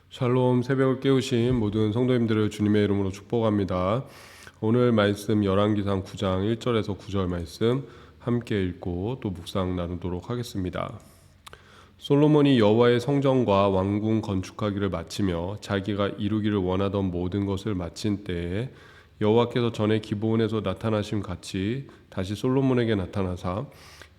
샬롬. 새벽을 깨우신 모든 성도님들을 주님의 이름으로 축복합니다. 오늘 말씀 열왕기상 9장 1절에서 9절 말씀 함께 읽고 또 묵상 나누도록 하겠습니다. 솔로몬이 여호와의 성전과 왕궁 건축하기를 마치며 자기가 이루기를 원하던 모든 것을 마친 때에 여호와께서 전에 기브온에서 나타나심 같이 다시 솔로몬에게 나타나사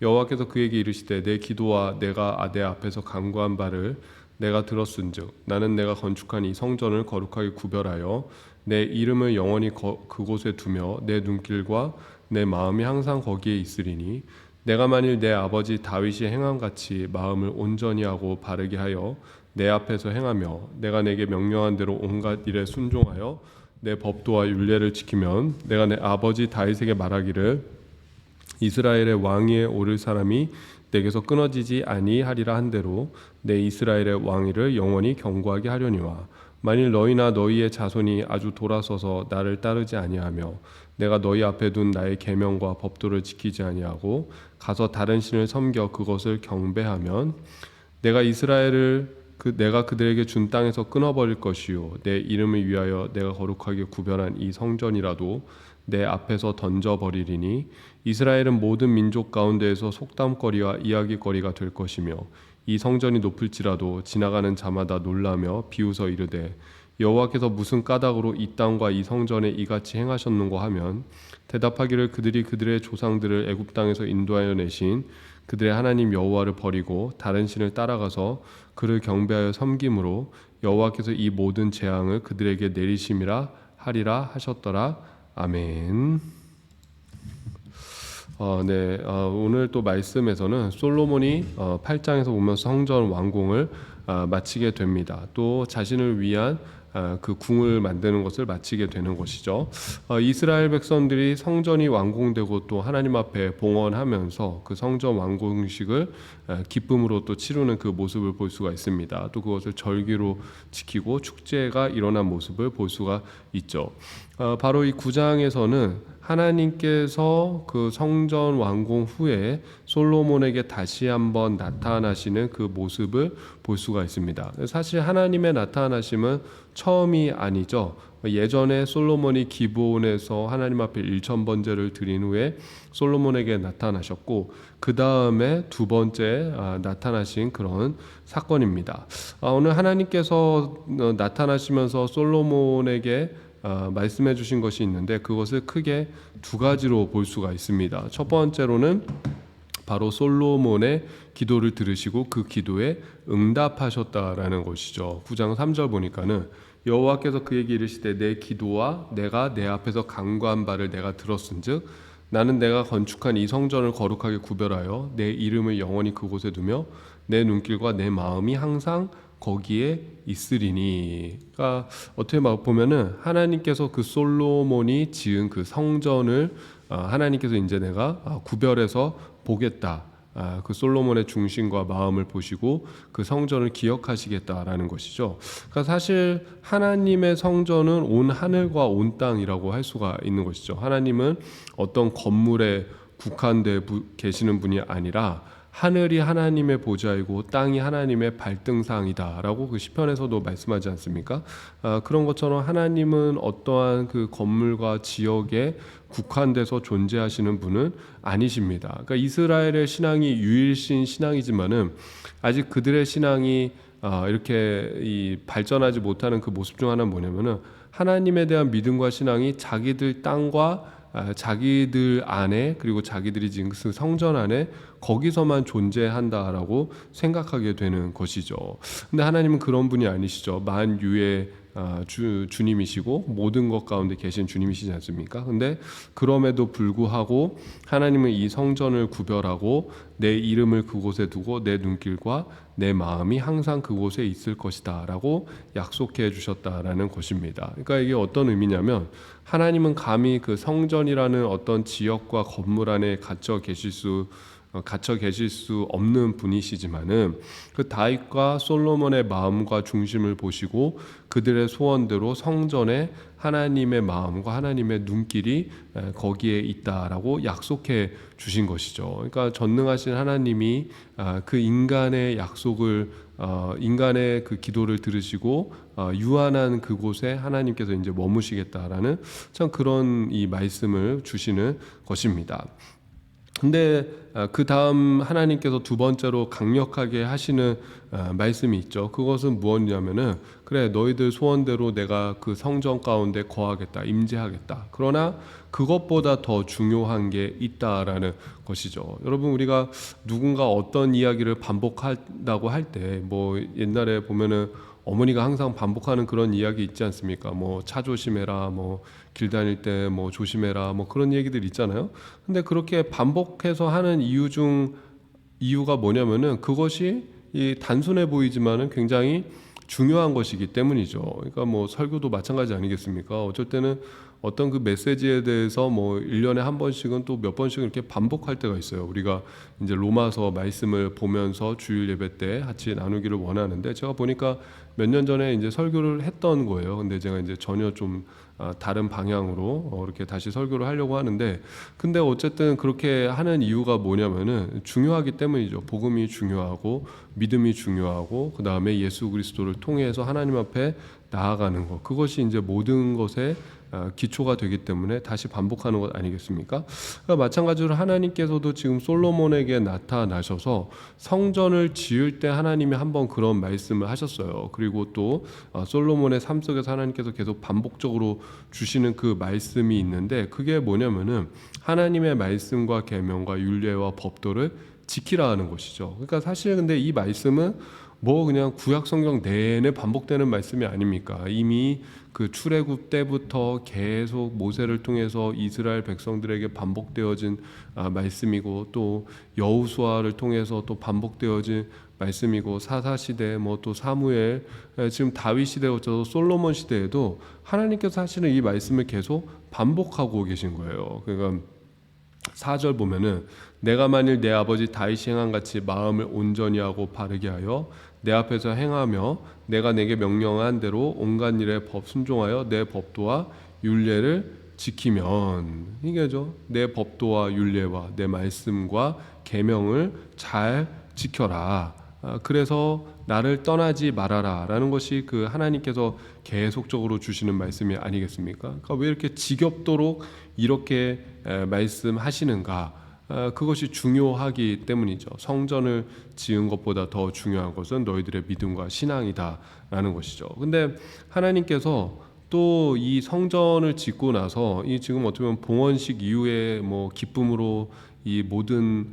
여호와께서 그에게 이르시되 내 기도와 내가 내 앞에서 간구한 바를 내가 들었은즉 나는 내가 건축한 이 성전을 거룩하게 구별하여 내 이름을 영원히 그곳에 두며 내 눈길과 내 마음이 항상 거기에 있으리니 내가 만일 내 아버지 다윗이 행함같이 마음을 온전히 하고 바르게 하여 내 앞에서 행하며 내가 내게 명령한 대로 온갖 일에 순종하여 내 법도와 율례를 지키면 내가 내 아버지 다윗에게 말하기를 이스라엘의 왕위에 오를 사람이 내게서 끊어지지 아니하리라 한 대로 내 이스라엘의 왕위를 영원히 견고하게 하려니와 만일 너희나 너희의 자손이 아주 돌아서서 나를 따르지 아니하며 내가 너희 앞에 둔 나의 계명과 법도를 지키지 아니하고 가서 다른 신을 섬겨 그것을 경배하면 내가 내가 그들에게 준 땅에서 끊어버릴 것이요 내 이름을 위하여 내가 거룩하게 구별한 이 성전이라도 내 앞에서 던져버리리니 이스라엘은 모든 민족 가운데에서 속담거리와 이야기거리가 될 것이며 이 성전이 높을지라도 지나가는 자마다 놀라며 비웃어 이르되 여호와께서 무슨 까닭으로 이 땅과 이 성전에 이같이 행하셨는고 하면 대답하기를 그들이 그들의 조상들을 애굽 땅에서 인도하여 내신 그들의 하나님 여호와를 버리고 다른 신을 따라가서 그를 경배하여 섬김으로 여호와께서 이 모든 재앙을 그들에게 내리심이라 하리라 하셨더라. 아멘. 오늘 또 말씀에서는 솔로몬이 8장에서 보면서 성전 완공을 마치게 됩니다. 또 자신을 위한 그 궁을 만드는 것을 마치게 되는 것이죠. 이스라엘 백성들이 성전이 완공되고 또 하나님 앞에 봉헌하면서 그 성전 완공식을 기쁨으로 또 치르는 그 모습을 볼 수가 있습니다. 또 그것을 절기로 지키고 축제가 일어난 모습을 볼 수가 있죠. 바로 이 9장에서는 하나님께서 그 성전 완공 후에 솔로몬에게 다시 한번 나타나시는 그 모습을 볼 수가 있습니다. 사실 하나님의 나타나심은 처음이 아니죠. 예전에 솔로몬이 기브온에서 하나님 앞에 1000번제를 드린 후에 솔로몬에게 나타나셨고 그 다음에 두 번째 나타나신 그런 사건입니다. 오늘 하나님께서 나타나시면서 솔로몬에게 말씀해 주신 것이 있는데 그것을 크게 두 가지로 볼 수가 있습니다. 첫 번째로는 바로 솔로몬의 기도를 들으시고 그 기도에 응답하셨다라는 것이죠. 9장 3절 보니까는 여호와께서 그에게 이르시되 내 기도와 내가 내 앞에서 간구한 바를 내가 들었은즉 나는 내가 건축한 이 성전을 거룩하게 구별하여 내 이름을 영원히 그곳에 두며 내 눈길과 내 마음이 항상 거기에 있으리니. 그러니까 어떻게 보면은 하나님께서 그 솔로몬이 지은 그 성전을 하나님께서 이제 내가 구별해서 보겠다. 그 솔로몬의 중심과 마음을 보시고 그 성전을 기억하시겠다라는 것이죠. 그러니까 사실 하나님의 성전은 온 하늘과 온 땅이라고 할 수가 있는 것이죠. 하나님은 어떤 건물에 국한되어 계시는 분이 아니라 하늘이 하나님의 보좌이고 땅이 하나님의 발등상이다라고 그 시편에서도 말씀하지 않습니까? 그런 것처럼 하나님은 어떠한 그 건물과 지역에 국한돼서 존재하시는 분은 아니십니다. 그러니까 이스라엘의 신앙이 유일신 신앙이지만은 아직 그들의 신앙이 이렇게 발전하지 못하는 그 모습 중 하나는 뭐냐면은 하나님에 대한 믿음과 신앙이 자기들 땅과 자기들 안에 그리고 자기들이 지금 그 성전 안에 거기서만 존재한다라고 생각하게 되는 것이죠. 근데 하나님은 그런 분이 아니시죠. 만유의 주님이시고 모든 것 가운데 계신 주님이시지 않습니까? 근데 그럼에도 불구하고 하나님은 이 성전을 구별하고 내 이름을 그곳에 두고 내 눈길과 내 마음이 항상 그곳에 있을 것이다 라고 약속해 주셨다라는 것입니다. 그러니까 이게 어떤 의미냐면 하나님은 감히 그 성전이라는 어떤 지역과 건물 안에 갇혀 계실 수 갇혀 계실 수 없는 분이시지만은 그 다윗과 솔로몬의 마음과 중심을 보시고 그들의 소원대로 성전에 하나님의 마음과 하나님의 눈길이 거기에 있다라고 약속해 주신 것이죠. 그러니까 전능하신 하나님이 그 인간의 약속을 인간의 그 기도를 들으시고 유한한 그곳에 하나님께서 이제 머무시겠다라는 참 그런 이 말씀을 주시는 것입니다. 근데 그 다음 하나님께서 두 번째로 강력하게 하시는 말씀이 있죠. 그것은 무엇이냐면은 그래 너희들 소원대로 내가 그 성전 가운데 거하겠다, 임재하겠다. 그러나 그것보다 더 중요한 게 있다라는 것이죠. 여러분 우리가 누군가 어떤 이야기를 반복한다고 할 때 뭐 옛날에 보면은 어머니가 항상 반복하는 그런 이야기 있지 않습니까? 뭐 차 조심해라, 뭐 길 다닐 때 뭐 조심해라, 뭐 그런 얘기들 있잖아요. 근데 그렇게 반복해서 하는 이유가 뭐냐면은 그것이 이 단순해 보이지만은 굉장히 중요한 것이기 때문이죠. 그러니까 뭐 설교도 마찬가지 아니겠습니까? 어쩔 때는 어떤 그 메시지에 대해서 뭐 1년에 한 번씩은 또 몇 번씩은 이렇게 반복할 때가 있어요. 우리가 이제 로마서 말씀을 보면서 주일 예배 때 같이 나누기를 원하는데 제가 보니까 몇 년 전에 이제 설교를 했던 거예요. 근데 제가 이제 전혀 좀 다른 방향으로 이렇게 다시 설교를 하려고 하는데 근데 어쨌든 그렇게 하는 이유가 뭐냐면은 중요하기 때문이죠. 복음이 중요하고 믿음이 중요하고 그 다음에 예수 그리스도를 통해서 하나님 앞에 나아가는 것 그것이 이제 모든 것에 기초가 되기 때문에 다시 반복하는 것 아니겠습니까? 그러니까 마찬가지로 하나님께서도 지금 솔로몬에게 나타나셔서 성전을 지을 때 하나님이 한번 그런 말씀을 하셨어요. 그리고 또 솔로몬의 삶 속에서 하나님께서 계속 반복적으로 주시는 그 말씀이 있는데 그게 뭐냐면은 하나님의 말씀과 계명과 율례와 법도를 지키라 하는 것이죠. 그러니까 사실 근데 이 말씀은 뭐 그냥 구약 성경 내내 반복되는 말씀이 아닙니까? 이미 그 출애굽 때부터 계속 모세를 통해서 이스라엘 백성들에게 반복되어진 말씀이고 또 여호수아를 통해서 또 반복되어진 말씀이고 사사 시대 뭐 또 사무엘 지금 다윗 시대에 거쳐서 솔로몬 시대에도 하나님께서 사실은 이 말씀을 계속 반복하고 계신 거예요. 그러니까 4절 보면은 내가 만일 내 아버지 다윗이 행한 같이 마음을 온전히 하고 바르게 하여 내 앞에서 행하며 내가 내게 명령한 대로 온갖 일에 순종하여 내 법도와 율례를 지키면 이게죠. 내 법도와 율례와 내 말씀과 계명을 잘 지켜라. 그래서 나를 떠나지 말아라 라는 것이 그 하나님께서 계속적으로 주시는 말씀이 아니겠습니까? 그러니까 왜 이렇게 지겹도록 이렇게 말씀하시는가? 그것이 중요하기 때문이죠. 성전을 지은 것보다 더 중요한 것은 너희들의 믿음과 신앙이다라는 것이죠. 근데 하나님께서 또 이 성전을 짓고 나서 이 지금 어떻게 보면 봉헌식 이후에 뭐 기쁨으로 이 모든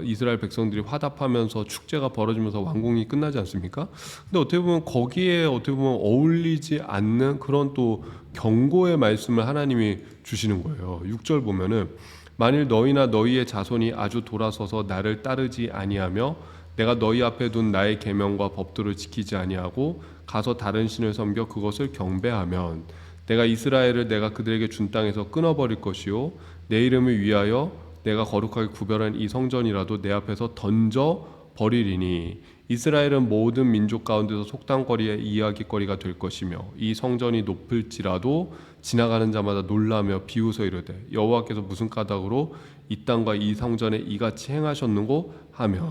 이스라엘 백성들이 화답하면서 축제가 벌어지면서 완공이 끝나지 않습니까? 근데 어떻게 보면 거기에 어떻게 보면 어울리지 않는 그런 또 경고의 말씀을 하나님이 주시는 거예요. 6절 보면은 만일 너희나 너희의 자손이 아주 돌아서서 나를 따르지 아니하며 내가 너희 앞에 둔 나의 계명과 법도를 지키지 아니하고 가서 다른 신을 섬겨 그것을 경배하면 내가 이스라엘을 내가 그들에게 준 땅에서 끊어버릴 것이요 내 이름을 위하여 내가 거룩하게 구별한 이 성전이라도 내 앞에서 던져 버리리니 이스라엘은 모든 민족 가운데서 속담거리의 이야기거리가 될 것이며 이 성전이 높을지라도 지나가는 자마다 놀라며 비웃어 이르되 여호와께서 무슨 까닭으로 이 땅과 이 성전에 이같이 행하셨는고 하며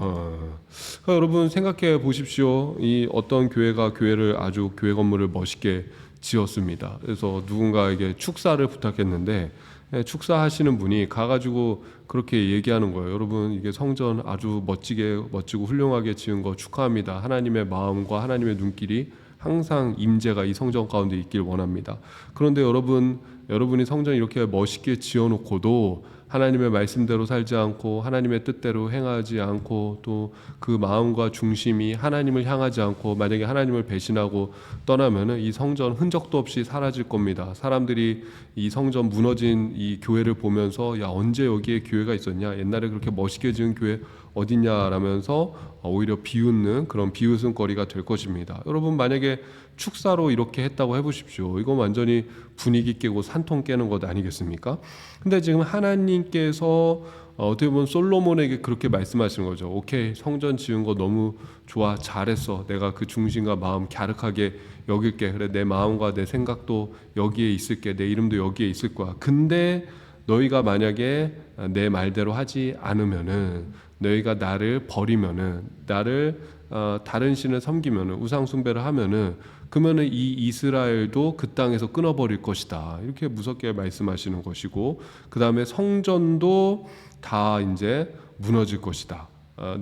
그러니까 여러분 생각해 보십시오. 이 어떤 교회가 교회를 아주 교회 건물을 멋있게 지었습니다. 그래서 누군가에게 축사를 부탁했는데 축사하시는 분이 가가지고 그렇게 얘기하는 거예요. 여러분 이게 성전 아주 멋지고 훌륭하게 지은 거 축하합니다. 하나님의 마음과 하나님의 눈길이 항상 임재가 이 성전 가운데 있길 원합니다. 그런데 여러분이 성전 이렇게 멋있게 지어놓고도 하나님의 말씀대로 살지 않고 하나님의 뜻대로 행하지 않고 또 그 마음과 중심이 하나님을 향하지 않고 만약에 하나님을 배신하고 떠나면은 이 성전 흔적도 없이 사라질 겁니다. 사람들이 이 성전 무너진 이 교회를 보면서 야 언제 여기에 교회가 있었냐? 옛날에 그렇게 멋있게 지은 교회 어딨냐라면서 오히려 비웃는 그런 비웃음거리가 될 것입니다. 여러분 만약에 축사로 이렇게 했다고 해보십시오. 이건 완전히 분위기 깨고 산통 깨는 것 아니겠습니까? 근데 지금 하나님께서 어떻게 보면 솔로몬에게 그렇게 말씀하시는 거죠. 오케이, 성전 지은 거 너무 좋아, 잘했어. 내가 그 중심과 마음 갸륵하게 여길게. 그래, 내 마음과 내 생각도 여기에 있을게. 내 이름도 여기에 있을 거야. 근데 너희가 만약에 내 말대로 하지 않으면은, 너희가 나를 버리면은, 나를 다른 신을 섬기면은, 우상 숭배를 하면은, 그러면은 이 이스라엘도 그 땅에서 끊어버릴 것이다. 이렇게 무섭게 말씀하시는 것이고, 그 다음에 성전도 다 이제 무너질 것이다.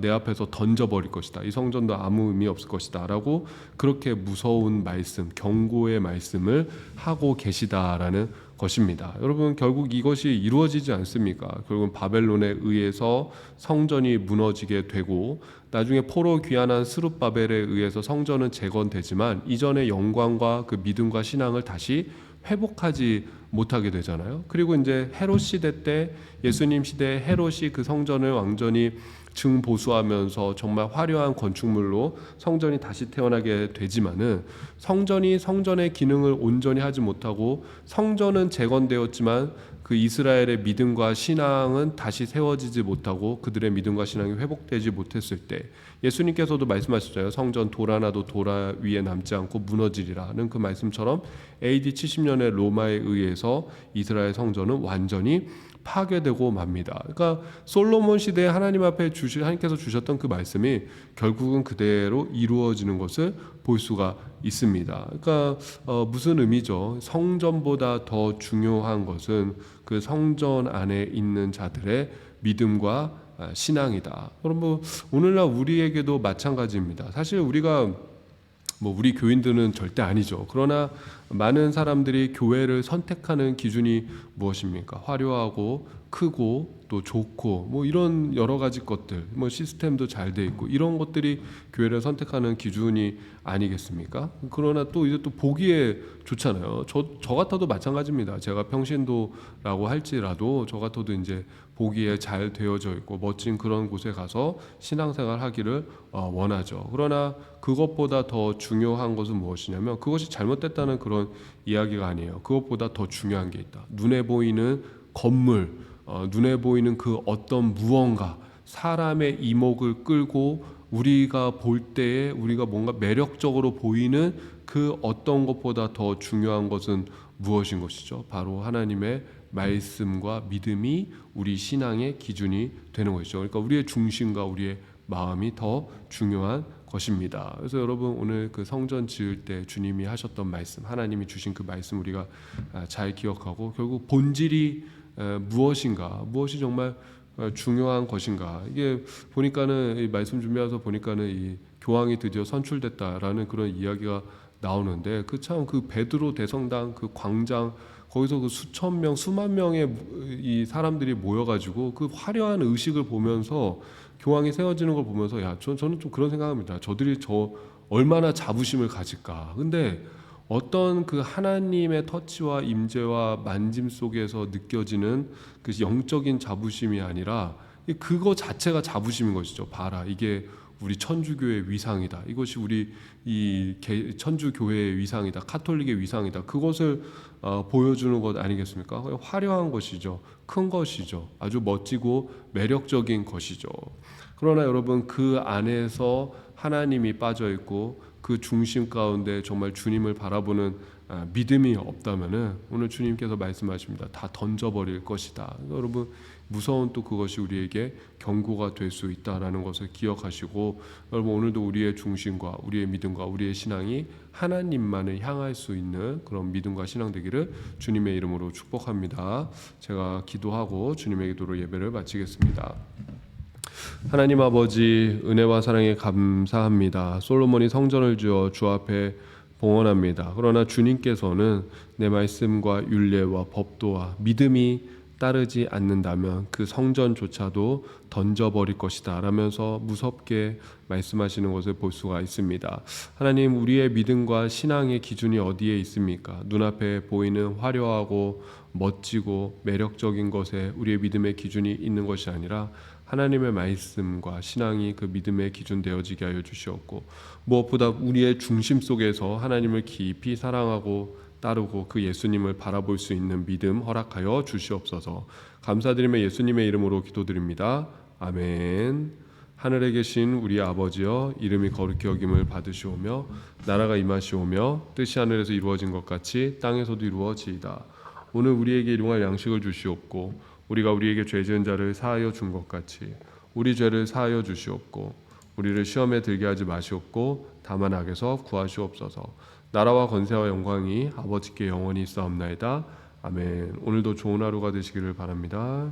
내 앞에서 던져버릴 것이다. 이 성전도 아무 의미 없을 것이다 라고 그렇게 무서운 말씀, 경고의 말씀을 하고 계시다라는 것입니다. 여러분 결국 이것이 이루어지지 않습니까? 결국은 바벨론에 의해서 성전이 무너지게 되고 나중에 포로 귀환한 스룹바벨에 의해서 성전은 재건되지만 이전의 영광과 그 믿음과 신앙을 다시 회복하지 못하게 되잖아요. 그리고 이제 헤롯 시대 때, 예수님 시대에 헤롯이 그 성전을 완전히 증보수하면서 정말 화려한 건축물로 성전이 다시 태어나게 되지만은, 성전이 성전의 기능을 온전히 하지 못하고 성전은 재건되었지만 그 이스라엘의 믿음과 신앙은 다시 세워지지 못하고 그들의 믿음과 신앙이 회복되지 못했을 때, 예수님께서도 말씀하셨잖아요. 성전 돌 하나도 돌 위에 남지 않고 무너지리라는 그 말씀처럼 AD 70년의 로마에 의해서 이스라엘 성전은 완전히 파괴되고 맙니다. 그러니까 솔로몬 시대에 하나님 앞에 하나님께서 주셨던 그 말씀이 결국은 그대로 이루어지는 것을 볼 수가 있습니다. 그러니까 무슨 의미죠? 성전보다 더 중요한 것은 그 성전 안에 있는 자들의 믿음과 신앙이다. 여러분 오늘날 우리에게도 마찬가지입니다. 사실 우리가 우리 교인들은 절대 아니죠. 그러나 많은 사람들이 교회를 선택하는 기준이 무엇입니까? 화려하고 크고 또 좋고 이런 여러 가지 것들, 시스템도 잘 돼 있고 이런 것들이 교회를 선택하는 기준이 아니겠습니까? 그러나 또 이제 또 보기에 좋잖아요. 저 같아도 마찬가지입니다. 제가 평신도라고 할지라도 저 같아도 이제 보기에 잘 되어져 있고 멋진 그런 곳에 가서 신앙생활 하기를 원하죠. 그러나 그것보다 더 중요한 것은 무엇이냐면, 그것이 잘못됐다는 그런 이야기가 아니에요. 그것보다 더 중요한 게 있다. 눈에 보이는 건물, 눈에 보이는 그 어떤 무언가, 사람의 이목을 끌고 우리가 볼 때에 우리가 뭔가 매력적으로 보이는 그 어떤 것보다 더 중요한 것은 무엇인 것이죠? 바로 하나님의 말씀과 믿음이 우리 신앙의 기준이 되는 것이죠. 그러니까 우리의 중심과 우리의 마음이 더 중요한 것입니다. 그래서 여러분 오늘 그 성전 지을 때 주님이 하셨던 말씀, 하나님이 주신 그 말씀 우리가 잘 기억하고, 결국 본질이 무엇인가, 무엇이 정말 중요한 것인가. 이게 보니까는 이 말씀 준비해서 보니까는 이 교황이 드디어 선출됐다라는 그런 이야기가 나오는데, 그 참 그 베드로 대성당 그 광장 거기서 그 수천 명, 수만 명의 이 사람들이 모여가지고 그 화려한 의식을 보면서 교황이 세워지는 걸 보면서 저는 좀 그런 생각합니다. 저들이 얼마나 자부심을 가질까. 근데 어떤 그 하나님의 터치와 임재와 만짐 속에서 느껴지는 그 영적인 자부심이 아니라 그거 자체가 자부심인 것이죠. 봐라, 이게 우리 천주교의 위상이다. 이것이 우리 이 천주교회의 위상이다. 카톨릭의 위상이다. 그것을 보여주는 것 아니겠습니까? 화려한 것이죠. 큰 것이죠. 아주 멋지고 매력적인 것이죠. 그러나 여러분 그 안에서 하나님이 빠져 있고 그 중심 가운데 정말 주님을 바라보는 믿음이 없다면은 오늘 주님께서 말씀하십니다. 다 던져버릴 것이다. 여러분 무서운 또 그것이 우리에게 경고가 될 수 있다라는 것을 기억하시고, 여러분 오늘도 우리의 중심과 우리의 믿음과 우리의 신앙이 하나님만을 향할 수 있는 그런 믿음과 신앙 되기를 주님의 이름으로 축복합니다. 제가 기도하고 주님의 기도로 예배를 마치겠습니다. 하나님 아버지, 은혜와 사랑에 감사합니다. 솔로몬이 성전을 지어 주 앞에 봉헌합니다. 그러나 주님께서는 내 말씀과 율례와 법도와 믿음이 따르지 않는다면 그 성전조차도 던져버릴 것이다 라면서 무섭게 말씀하시는 것을 볼 수가 있습니다. 하나님, 우리의 믿음과 신앙의 기준이 어디에 있습니까? 눈앞에 보이는 화려하고 멋지고 매력적인 것에 우리의 믿음의 기준이 있는 것이 아니라 하나님의 말씀과 신앙이 그 믿음의 기준 되어지게 하여 주시옵고, 무엇보다 우리의 중심 속에서 하나님을 깊이 사랑하고 따르고 그 예수님을 바라볼 수 있는 믿음 허락하여 주시옵소서. 감사드리며 예수님의 이름으로 기도드립니다. 아멘. 하늘에 계신 우리 아버지여, 이름이 거룩히 여김을 받으시오며 나라가 임하시오며 뜻이 하늘에서 이루어진 것 같이 땅에서도 이루어지이다. 오늘 우리에게 일용할 양식을 주시옵고, 우리가 우리에게 죄 지은 자를 사하여 준 것 같이 우리 죄를 사하여 주시옵고, 우리를 시험에 들게 하지 마시옵고 다만 악에서 구하시옵소서. 나라와 권세와 영광이 아버지께 영원히 있사옵나이다. 아멘. 오늘도 좋은 하루가 되시기를 바랍니다.